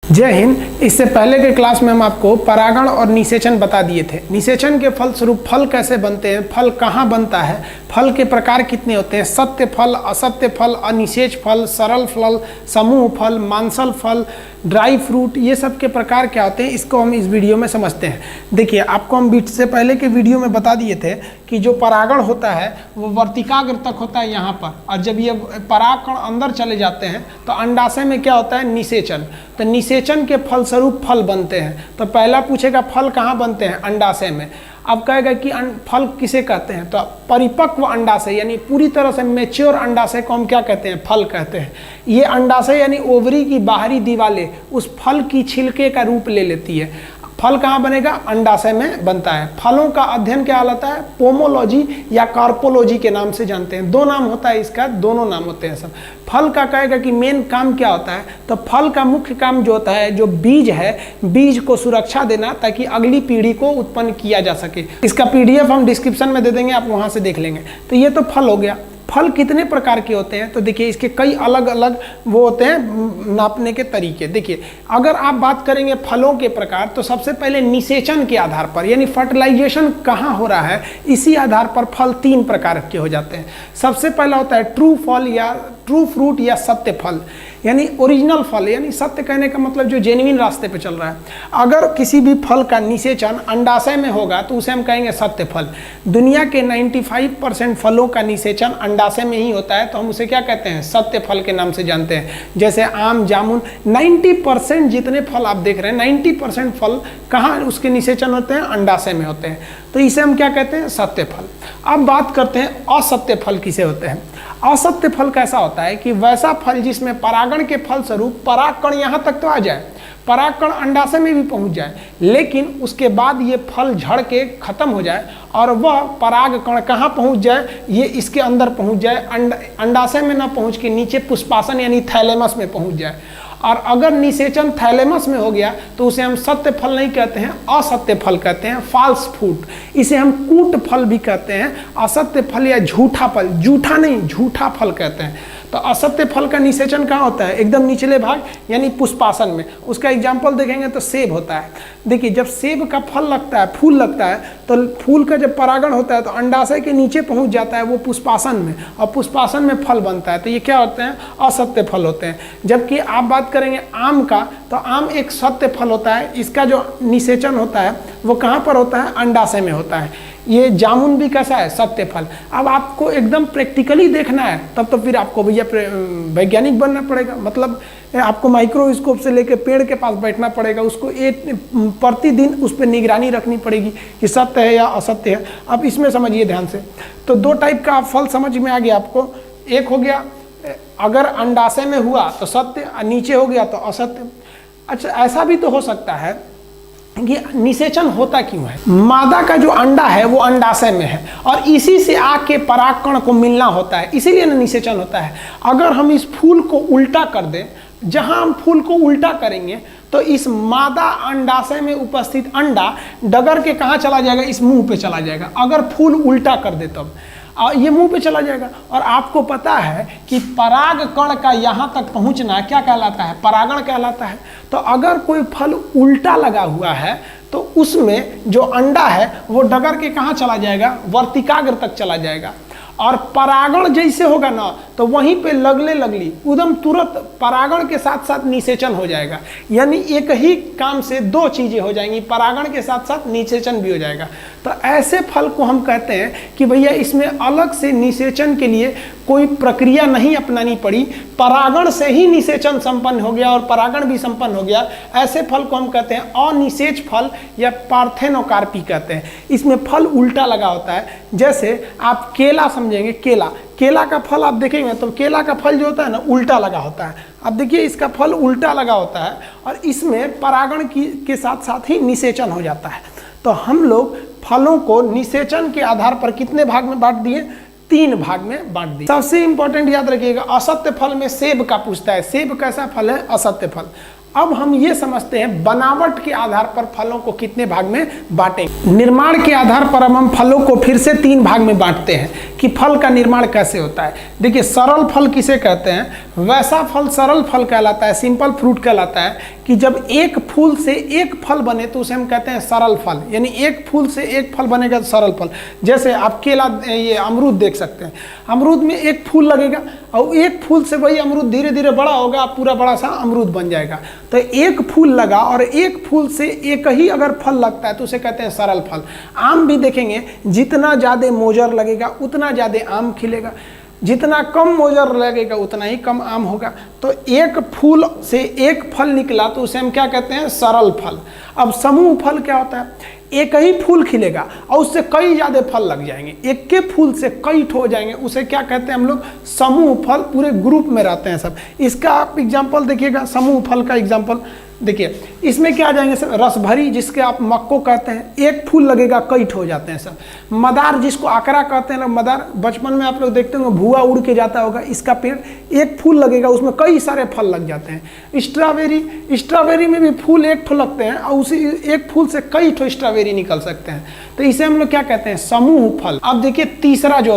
जय हिंद। इससे पहले के क्लास में हम आपको परागण और निषेचन बता दिए थे। निषेचन के फलस्वरूप फल कैसे बनते हैं, फल कहाँ बनता है, फल के प्रकार कितने होते हैं, सत्य फल, असत्य फल, अनिषेच फल, सरल फल, समूह फल, मांसल फल, ड्राई फ्रूट, ये सब के प्रकार क्या होते हैं, इसको हम इस वीडियो में समझते हैं। देखिए, आपको हम बीट से पहले के वीडियो में बता दिए थे कि जो परागण होता है वो वर्तिकाग्र तक होता है यहाँ पर, और जब ये परागकण अंदर चले जाते हैं तो अंडाशय में क्या होता है, निषेचन। तो निषेचन के फलस्वरूप फल बनते हैं। तो पहला पूछेगा फल कहाँ बनते हैं, अंडाशय में। अब कहेगा कि फल किसे कहते हैं, तो परिपक्व अंडाशय यानी पूरी तरह से मैच्योर अंडाशय को हम क्या कहते हैं, फल कहते हैं। ये अंडाशय यानी ओवरी की बाहरी दीवारें उस फल की छिलके का रूप ले लेती है। फल कहाँ बनेगा, अंडाशय में बनता है। फलों का अध्ययन क्या कहलाता है, पोमोलॉजी या कार्पोलॉजी के नाम से जानते हैं। दो नाम होता है इसका, दोनों नाम होते हैं सब। फल का कहेगा कि मेन काम क्या होता है, तो फल का मुख्य काम जो होता है, जो बीज है, बीज को सुरक्षा देना ताकि अगली पीढ़ी को उत्पन्न किया जा सके। इसका PDF हम डिस्क्रिप्शन में दे देंगे, आप वहाँ से देख लेंगे। तो ये तो फल हो गया। फल कितने प्रकार के होते हैं, तो देखिए इसके कई अलग अलग वो होते हैं नापने के तरीके। देखिए, अगर आप बात करेंगे फलों के प्रकार, तो सबसे पहले निषेचन के आधार पर यानी फर्टिलाइजेशन कहाँ हो रहा है, इसी आधार पर फल 3 प्रकार के हो जाते हैं। सबसे पहला होता है ट्रू फल या ट्रू फ्रूट या सत्य फल, यानी ओरिजिनल फल, यानी सत्य कहने का मतलब जो जेन्युइन रास्ते पे चल रहा है। अगर किसी भी फल का निषेचन अंडाशय में होगा तो उसे हम कहेंगे सत्य फल। दुनिया के 95% फलों का निषेचन अंडाशय में ही होता है, तो हम उसे क्या कहते हैं, सत्य फल के नाम से जानते हैं। जैसे आम, जामुन, 90% जितने फल आप देख रहे हैं, 90% फल कहाँ उसके निषेचन होते हैं, अंडाशय में होते हैं। तो इसे हम क्या कहते हैं, सत्य फल। अब बात करते हैं असत्य फल किसे होते हैं। असत्य फल कैसा होता है कि वैसा फल जिसमें परागण के फलस्वरूप परागकण यहाँ तक तो आ जाए, परागकण अंडाशय में भी पहुँच जाए, लेकिन उसके बाद ये फल झड़ के खत्म हो जाए और वह परागकण कहाँ पहुँच जाए, ये इसके अंदर पहुँच जाए, अंडाशय में ना पहुँच के नीचे पुष्पासन यानी थैलेमस में पहुँच जाए। और अगर निषेचन थैलेमस में हो गया तो उसे हम सत्य फल नहीं कहते हैं, असत्य फल कहते हैं, फॉल्स फ्रूट। इसे हम कूट फल भी कहते हैं, असत्य फल या झूठा फल, झूठा नहीं झूठा फल कहते हैं। तो असत्य फल का निषेचन कहाँ होता है, एकदम निचले भाग यानी पुष्पासन में। उसका एग्जाम्पल देखेंगे तो सेब होता है। देखिए, जब सेब का फल लगता है, फूल लगता है, तो फूल का जब परागण होता है तो अंडाशय के नीचे पहुंच जाता है वो पुष्पासन में, और पुष्पासन में फल बनता है। तो ये क्या होते हैं, असत्य फल होते हैं। जबकि आप बात करेंगे आम का, तो आम एक सत्य फल होता है। इसका जो निषेचन होता है वो कहाँ पर होता है, अंडाशय में होता है। ये जामुन भी कैसा है, सत्य फल। अब आपको एकदम प्रैक्टिकली देखना है, तब तो फिर आपको भैया वैज्ञानिक बनना पड़ेगा। मतलब आपको माइक्रोस्कोप से लेकर पेड़ के पास बैठना पड़ेगा, उसको प्रतिदिन उस पर निगरानी रखनी पड़ेगी कि सत्य है या असत्य है। अब इसमें समझिए ध्यान से, तो 2 टाइप का फल समझ में आ गया आपको। एक हो गया अगर अंडाशय में हुआ तो सत्य, नीचे हो गया तो असत्य। अच्छा, ऐसा भी तो हो सकता है कि निषेचन होता क्यों है, मादा का जो अंडा है वो अंडाशय में है और इसी से आके परागकण को मिलना होता है, इसीलिए ना निषेचन होता है। अगर हम इस फूल को उल्टा कर दें, जहां हम फूल को उल्टा करेंगे तो इस मादा अंडाशय में उपस्थित अंडा डगर के कहाँ चला जाएगा, इस मुंह पे चला जाएगा। अगर फूल उल्टा कर दे तब ये मुंह पे चला जाएगा। और आपको पता है कि परागकण का यहाँ तक पहुँचना क्या कहलाता है, परागण कहलाता है। तो अगर कोई फल उल्टा लगा हुआ है तो उसमें जो अंडा है वो डगर के कहाँ चला जाएगा, वर्तिकाग्र तक चला जाएगा। और परागण जैसे होगा ना, तो वहीं पे लगली उदम तुरंत परागण के साथ साथ निषेचन हो जाएगा। यानी एक ही काम से 2 चीजें हो जाएंगी, परागण के साथ साथ निषेचन भी हो जाएगा। तो ऐसे फल को हम कहते हैं कि भैया इसमें अलग से निषेचन के लिए कोई प्रक्रिया नहीं अपनानी पड़ी, परागण से ही निषेचन संपन्न हो गया और परागण भी संपन्न हो गया। ऐसे फल को हम कहते हैं अनिषेच फल या पार्थेनोकार्पी कहते हैं। इसमें फल उल्टा लगा होता है। जैसे आप केला समझेंगे, केला का फल आप देखेंगे तो केला का फल जो होता है ना, उल्टा लगा होता है। अब देखिए, इसका फल उल्टा लगा होता है और इसमें परागण के साथ साथ ही निषेचन हो जाता है। तो हम लोग फलों को निषेचन के आधार पर कितने भाग में बांट दिए, 3 भाग में बांट दिए। सबसे इंपॉर्टेंट याद रखिएगा, असत्य फल में सेब का पूछता है। सेब कैसा फल है, असत्य फल। अब हम ये समझते हैं बनावट के आधार पर फलों को कितने भाग में बांटेंगे। निर्माण के आधार पर हम फलों को फिर से 3 भाग में बांटते हैं कि फल का निर्माण कैसे होता है। देखिए, सरल फल किसे कहते हैं? वैसा फल सरल फल कहलाता है, सिंपल फ्रूट कहलाता है कि जब एक फूल से एक फल बने तो उसे हम कहते हैं सरल फल, यानी एक फूल से एक फल बनेगा तो सरल फल। जैसे आप केला, ये अमरूद देख सकते हैं, अमरूद में एक फूल लगेगा और एक फूल से वही अमरूद धीरे धीरे बड़ा होगा, पूरा बड़ा सा अमरूद बन जाएगा। तो एक फूल लगा और एक फूल से एक ही अगर फल लगता है तो उसे कहते हैं सरल फल। आम भी देखेंगे, जितना ज़्यादा मोजर लगेगा उतना ज़्यादा आम खिलेगा, जितना कम मोजर लगेगा उतना ही कम आम होगा। तो एक फूल से एक फल निकला तो उसे हम क्या कहते हैं? सरल फल। अब समूह फल क्या होता है? एक ही फूल खिलेगा और उससे कई ज़्यादा फल लग जाएंगे, एक के फूल से कई ठो हो जाएंगे, उसे क्या कहते हैं हम लोग? समूह फल। पूरे ग्रुप में रहते हैं सब। इसका आप एग्जाम्पल देखिएगा, समूह फल का एग्जाम्पल देखिए, इसमें क्या आ जाएंगे सब? रस भरी, जिसके आप मक्को कहते हैं, एक फूल लगेगा कई ठो हो जाते हैं सब। मदार, जिसको आकरा कहते हैं ना, मदार बचपन में आप लोग देखते होंगे, भुआ उड़ के जाता होगा, इसका पेड़ एक फूल लगेगा उसमें कई सारे फल लग जाते हैं। स्ट्रॉबेरी, स्ट्रॉबेरी में भी फूल एक ठो लगते हैं और उसी एक फूल से कई ठो स्ट्रॉबेरी निकल सकते हैं। तो इसे हम लोग क्या कहते हैं? समूह फल। अब देखिए, तीसरा जो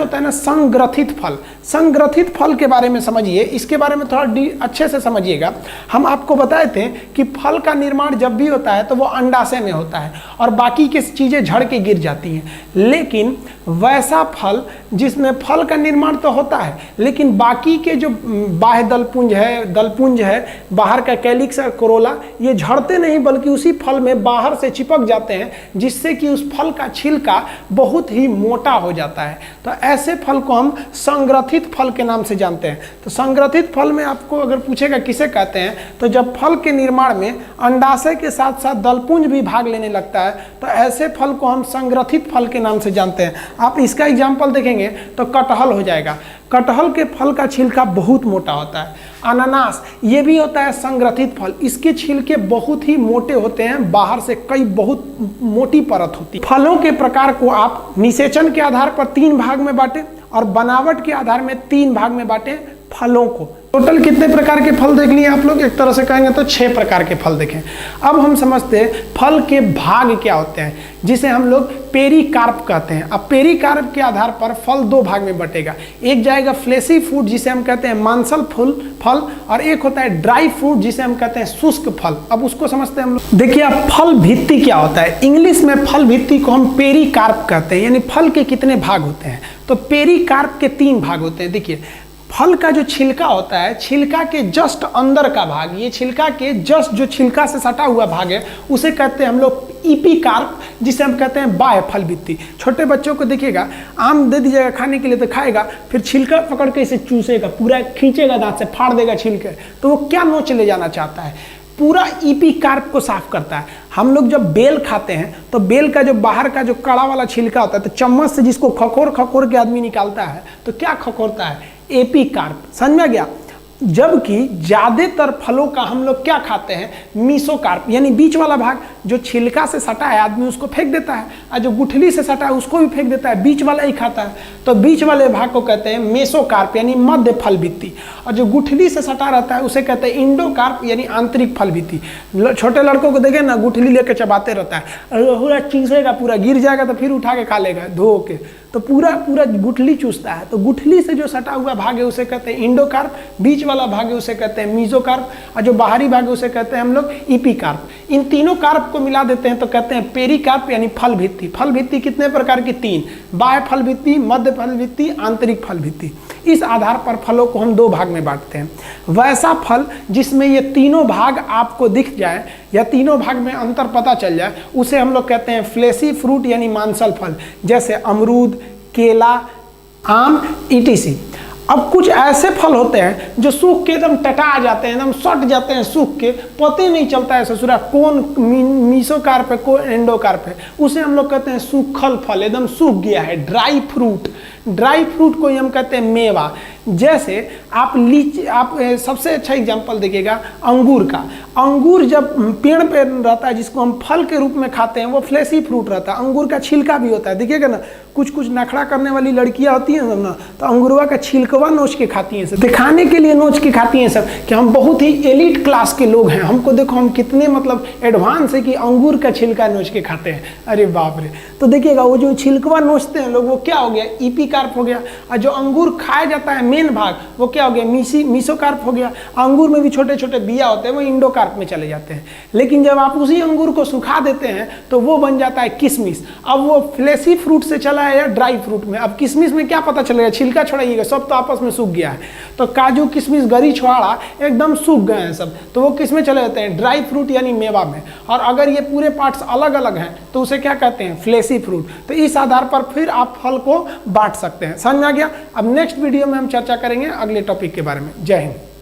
होता है ना, संग्रथित फल। संग्रथित फल के बारे में समझिए, इसके बारे में थोड़ा अच्छे से समझिएगा। हम आपको बताए थे कि फल का निर्माण जब भी होता है तो वो अंडाशय में होता है और बाकी की चीज़ें झड़ के गिर जाती हैं। लेकिन वैसा फल जिसमें फल का निर्माण तो होता है लेकिन बाकी के जो बाह्य दलपुंज है, बाहर का कैलिक्स और कोरोला, ये झड़ते नहीं बल्कि उसी फल में बाहर से चिपक जाते हैं, जिससे कि उस फल का छिलका बहुत ही मोटा हो जाता है। तो ऐसे फल को हम संग्रथित फल के नाम से जानते हैं। तो संग्रथित फल में आपको अगर पूछेगा किसे कहते हैं, तो जब फल के निर्माण में अंडाशय के साथ साथ दलपुंज भी भाग लेने लगता है तो ऐसे फल को हम संग्रथित फल के नाम से जानते हैं। आप इसका एग्जाम्पल देखेंगे तो कटहल हो जाएगा। कटहल के फल का छिलका बहुत मोटा होता है। अनानास, ये भी होता है संग्रथित फल, इसके छिलके बहुत ही मोटे होते हैं, बाहर से कई बहुत मोटी परत होती है। फलों के प्रकार को आप निषेचन के आधार पर 3 भाग में बांटे और बनावट के आधार में 3 भाग में बांटे फलों को। टोटल कितने प्रकार के फल देख लिए आप लोग? एक तरह से कहेंगे तो 6 प्रकार के फल देखें। अब हम समझते हैं फल के भाग क्या होते हैं, जिसे हम लोग पेरिकार्प कहते हैं। अब पेरिकार्प के आधार पर फल 2 भाग में बटेगा। एक जाएगा फ्लेशी फ्रूट, जिसे हम कहते हैं मांसल फल, और एक होता है ड्राई फ्रूट, जिसे हम कहते हैं शुष्क फल। अब उसको समझते हैं हम लोग। देखिए, अब फल भित्ति क्या होता है? इंग्लिश में फल भित्ति को हम पेरिकार्प कहते हैं, यानी फल के कितने भाग होते हैं? तो पेरिकार्प के 3 भाग होते हैं। देखिए, फल का जो छिलका होता है, छिलका के जस्ट अंदर का भाग, ये छिलका के जस्ट जो छिलका से सटा हुआ भाग है, उसे कहते हैं हम लोग इपिकार्प, जिसे हम कहते हैं बाह्य फल भित्ति। छोटे बच्चों को देखिएगा, आम दे दीजिएगा खाने के लिए तो खाएगा, फिर छिलका पकड़ के इसे चूसेगा, पूरा खींचेगा, दांत से फाड़ देगा छिलके। तो वो क्या नोच ले जाना चाहता है? पूरा इपिकार्प को साफ करता है। हम लोग जब बेल खाते हैं तो बेल का जो बाहर का जो कड़ा वाला छिलका होता है, तो चम्मच से जिसको खखोर के आदमी निकालता है तो क्या खखोरता है? एपिकार्प। समझ में गया? जबकि ज़्यादातर फलों का हम लोग क्या खाते हैं? मीसोकार्प, यानी बीच वाला भाग जो छिलका से सटा है आदमी उसको फेंक देता है, और जो गुठली से सटा है उसको भी फेंक देता है, बीच वाला ही खाता है। तो बीच वाले भाग को कहते हैं मेसोकार्प, यानी मध्य फल भित्ति, और जो गुठली से सटा रहता है उसे कहते हैं इंडोकार्प, यानी आंतरिक फल भित्ति। छोटे लड़कों को देखे ना, गुठली लेके चबाते रहता है, पूरा चूसेगा, पूरा गिर जाएगा तो फिर उठा के खा लेगा धो के, तो पूरा गुठली चूसता है। तो गुठली से जो सटा हुआ भाग है उसे कहते हैं इंडोकार्प, बीच वाला भाग है उसे कहते हैं मीजोकार्प, और जो बाहरी भाग है उसे कहते हैं हम लोग इपिकार्प। इन तीनों कार्प को मिला देते हैं तो कहते हैं पेरिकार्प, यानी फल भित्ति। फल भित्ति कितने प्रकार की? 3, बाह्य फल भित्ति, मध्य फल भित्ति, आंतरिक फल भित्ति। इस आधार पर फलों को हम 2 भाग में बांटते हैं। वैसा फल जिसमें ये तीनों भाग आपको दिख जाए या तीनों भाग में अंतर पता चल जाए, उसे हम लोग कहते हैं फ्लेशी फ्रूट, यानी मांसल फल, जैसे अमरूद, केला, आम, ईटीसी। अब कुछ ऐसे फल होते हैं जो सूख के एकदम टटा जाते हैं, एकदम सट जाते हैं, सूख के पता नहीं चलता है ससुरा कौन मीसोकार्प है कौन एंडोकार्प है, उसे हम लोग कहते हैं सूखल फल, एकदम सूख गया है, ड्राई फ्रूट। ड्राई फ्रूट को ही हम कहते हैं मेवा। जैसे आप सबसे अच्छा एग्जांपल देखिएगा अंगूर का। अंगूर जब पेड़ पे रहता है, जिसको हम फल के रूप में खाते हैं, वो फ्लेशी फ्रूट रहता है। अंगूर का छिलका भी होता है, देखिएगा ना, कुछ कुछ नखड़ा करने वाली लड़कियां होती हैं सब ना, तो अंगूरवा का छिलकवा नोच के खाती हैं सब, दिखाने के लिए नोच के खाती हैं सब कि हम बहुत ही एलिट क्लास के लोग हैं, हमको देखो हम कितने मतलब एडवांस है कि अंगूर का छिलका नोच के खाते हैं। अरे बाप रे। तो देखिएगा वो जो छिलकवा नोचते हैं लोग, वो क्या हो गया, ईपीकार्प हो गया। और जो अंगूर खाया जाता है मेन भाग, वो क्या हो गया, मीसोकार्प हो गया। अंगूर में भी छोटे छोटे बिया होते हैं, वो इंडोकार्प में चले जाते हैं। लेकिन जब आप उसी अंगूर को सुखा देते हैं तो वो बन जाता है किशमिश। अब वो फ्लेशी फ्रूट से चला है या ड्राई फ्रूट में। अब किशमिश में क्या पता चलेगा, छिलका छोड़ाइएगा, सब तो आपस में सूख गया है। तो काजू किशमिश गरी छुआड़ा एकदम सूख गए हैं सब, तो वो किस में चले जाते हैं, ड्राई फ्रूट यानी मेवा में। और अगर ये पूरे पार्ट्स अलग अलग हैं तो उसे क्या कहते हैं, फ्लेशी फ्रूट। तो इस आधार पर फिर आप फल को बांट सकते हैं। समझ में आ गया। अब नेक्स्ट वीडियो में हम चर्चा करेंगे अगले टॉपिक के बारे में। जय हिंद।